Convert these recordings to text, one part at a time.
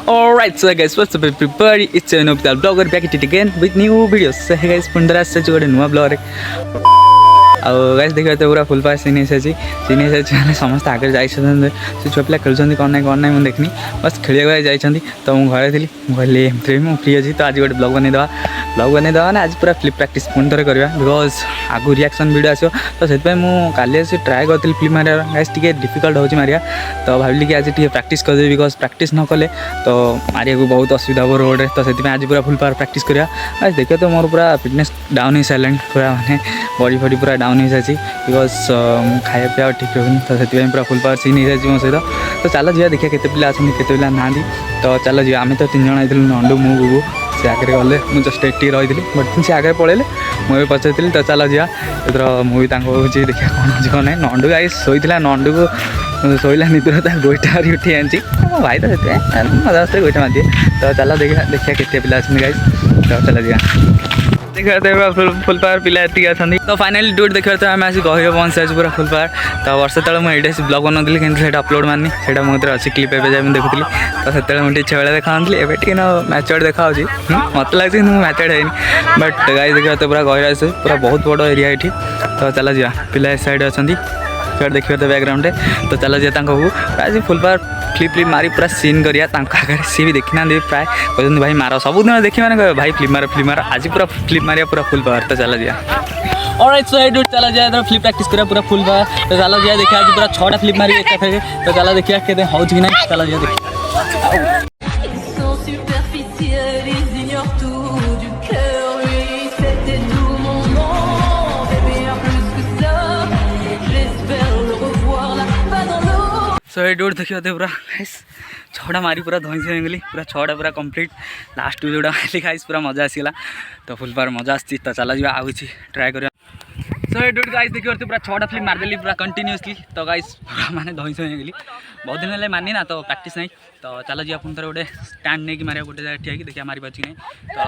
Alright, so guys, what's up everybody? It's your Nobita Blogger back at it again with new videos. So hey guys, पुंडरा से जो नुआ blogger ଆଉ guys ଦେଖିବା ତ ପୁରା ଫୁଲ୍ pass scene ହେଇସାରିଛି ମାନେ ସମସ୍ତେ ଆଗରେ ଯାଇଛନ୍ତି ସେ ଛୁଆ ପିଲା ଖେଳୁଛନ୍ତି କ'ଣ ନାହିଁ ମୁଁ ଦେଖିନି ବାସ୍ ଖେଳିବାକୁ ଯାଇଛନ୍ତି ତ ମୁଁ ଘରେ ଥିଲି ମୁଁ କହିଲି ଏମିତିରେ ବି ମୁଁ ଫ୍ରି ଅଛି ତ ଆଜି ଗୋଟେ ବ୍ଲଗ୍ ବନେଇଦେବା ମାନେ ଆଜି ପୁରା ଫ୍ଲିପ୍ ପ୍ରାକ୍ଟିସ୍ ପୁଣି ଥରେ କରିବା ବିକଜ୍ ଆଗକୁ ରିଆକ୍ସନ୍ ଭିଡ଼ିଓ ଆସିବ ତ ସେଥିପାଇଁ ମୁଁ କାଲି ଆସି ଟ୍ରାଏ କରିଥିଲି ଫ୍ଲିପ୍ ମାରିବା ଗାଇସ୍ ଟିକେ ଡିଫିକଲ୍ଟ ହେଉଛି ମାରିବା ତ ଭାବିଲି କି ଆଜି ଟିକେ ପ୍ରାକ୍ଟିସ୍ କରିଦେବି ବିକଜ୍ ପ୍ରାକ୍ଟିସ୍ ନ କଲେ ତ ମାରିବାକୁ ବହୁତ ଅସୁବିଧା ହେବ ରୋଡ଼ରେ ତ ସେଥିପାଇଁ ଆଜି ପୁରା ଫୁଲ୍ ପାୱାର ପ୍ରାକ୍ଟିସ୍ କରିବା ଗାଇସ୍ ଦେଖିବା ତ ମୋର ପୁରା ଫିଟନେସ୍ ଡାଉନ୍ ହେଇସାରିଲାଣି ପୁରା ମାନେ ବଡ଼ି ଫଡ଼ି ପୁରା डाउन हो जाए बिकज खाया पिया ठीक रखुनी तो से पूरा फुल पावर सीन हो जाए मो सहित तो चलो जी देखिए केते पिला आछन केते पिला नांदी तो चलो जी आम तो 3 जन आइलु नंडू मु बुबू से आगे गले मुझे जस्ट एटी रही बट से आगे पड़े मुझे पचारी तो चलो जी एथर मुझे देखिए कौन ना नंडू गाई शोला नंडू को शोला निद्रा गोईठा मारी उठी आनी भाई तो मजा आसते गोईठा मार दिए तो चलो देखिए केते पिला आछन गाइस तो चलो जी देखा फुल पावर पिला अच्छी तो फाइनाली डूट देखा आम आसी गहिर पहुँच सारी पूरा फुल पावर तो वर्ष तले मुझे ब्लॉग बनाऊली कि अपलोड मारनी से मोदी अच्छी क्लीप एवं देखुली तो से मुझे छे देखा एवं मैच्योर्ड देखा मत लगे मैच्योर्ड है बट गाइस देखा तो पूरा गहिर आस पूरा बहुत बड़ एरिया ये तो चलो जी पिला साइड अच्छा देखिए तो बैकग्राउंड तो चलो जी आज फुल पावर फ्लिप मारी पूरा सीन करिया आगे सी भी देखी ना प्राय कहते भाई मार सबुदिन देखी मैंने भाई फ्लिप मार आज पूरा फ्लिप मारिया पूरा फुल पावर तो चलो जी ऑलराइट सो डूड चलो जाए तो फ्लिप प्रैक्टिस करा पूरा फुल पावर तो चलो जाए देखिए आज पूरा 6टा फ्लिप मारी एक तो चलो देखिए केते हो कि ना चलो जाए देखिए सो ये डूड देखिए पूरा 6टा मारी पूरा धई से गली पूरा 6टा पूरा कंप्लीट लास्ट जोड़ा मारी खाइस पूरा मजा आसगला तो फुल पावर मजा आसी तो चला जा आउ कि ट्राए कर सो ये डूड गाइस देखिए पूरा 6टा फ्लिप मारदेली पूरा कंटिन्यूअसली तो गाइस पूरा माने धई से गली बहुत दिन मानी ना तो प्रैक्टिस नहीं तो चलो जी अपन गोटे स्टैंड नहीं कि मारे गोटे जगह ठिया देखिए मारी पाची नहीं तो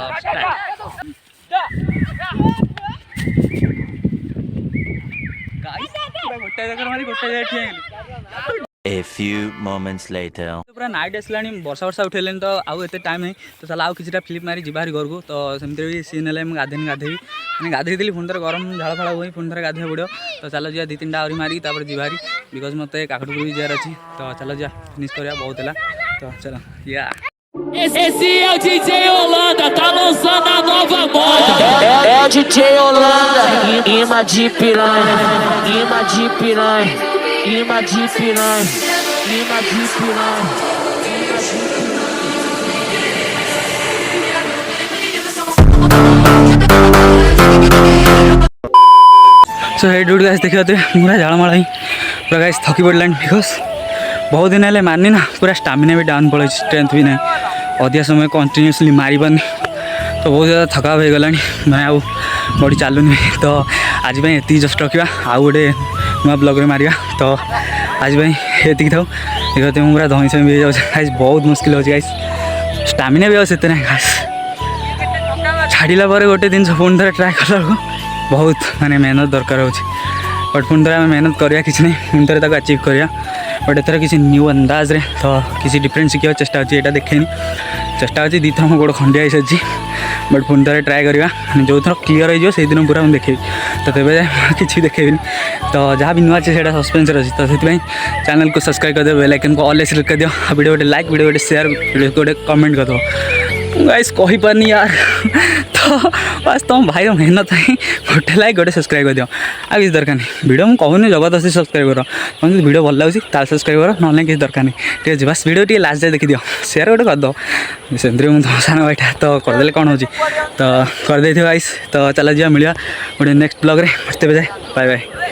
गोटे जगह मारी गोटे जगह ठिया A few moments later पूरा नाइट आसला वर्षा वर्षा उठेले तो आउ एत टाइम नहीं तो चला आउ किसी फ्लिप मारी जी घर को तो सेमती भी सीन है गाधेनी गाधेबी मैंने गाधेली पुणी थे गरम झाड़ फाड़ हुई पुणी थे गाधे पड़ो तो चलो जी 2-3टा आहरी मारी तापर जी भारी बिकज मत काकटपुर भी जार अच्छी तो चलो जी फिनिश करा बहुत है तो चलो या Esse é o DJ Holanda, tá lançando a nova moda. É o DJ Holanda, imã de piranha, imã de piranha, imã de piranha, imã de piranha. So hey dude guys देखिए पूरा झाड़माड़ ही पूरा गाइस थकी पड़लानी बिकज बहुत दिन है मारनी ना पूरा स्टामिना भी डाउन पड़े स्ट्रेंथ भी ना अधिक समय कंटिन्यूअसली मारी पारनी तो बहुत ज़्यादा थकाव हो गलानी मैं आउ बॉडी चलूनी तो आज ये जस्ट रखा आउ गोटे नुआ ब्लॉग मारिया तो आज ये था देखते पूरा धई से भी गाइस बहुत मुश्किल हो गाइस स्टामिना भी आते ना खास छाड़ा पर गोटे दिन पुणी थे ट्राए कला बहुत माने मेहनत दरकार हो बट पुणी थे मेहनत करा कि नहीं पुणी थे अचिव करा बट एथर किसी न्यू अंदाज रे तो किसी डिफरेंट शिखा चेष्टा अच्छी यहाँ देखेनी चेष्टा अच्छी 2 थर मो गोड़ खंडिया सारी बट पुणी थे ट्राए करवा जो थर क्लीयर हो दिन पूरा मुझे देखेबी तो तेज किसी देखेबी तो जहाँ भी नुआ अच्छे से सस्पेंस अच्छी तो से चैनल को सब्सक्राइब कर दो बेल आइकन को ऑल सेलेक्ट कर दियो वीडियो गोटे लाइक वीडियो गोटे शेयर वीडियो गोटे कमेंट कर दो गाइस कही पारनी यार तो बस तुम भाई मेहनत है गोटे लाइक गोटे सब्सक्राइब कर दियो आ किसी दरकार नहीं वीडियो मुझे कहूनी जबरदस्ती सब्सक्राइब कर तुम जो वीडियो भल लगे ताल सब्सक्राइब कर ना किसी दरकार नहीं ठीक है बस वीडियो टी लास्ट जाए देखी दियो शेयर गोटे करदो सेमती मुझे तुम सान भाईटा तो करदे कौन हो तो करदे गाइस तो चला जा मिलवा गोटे नेक्स्ट ब्लॉग रे तेज जाए बाय बाय।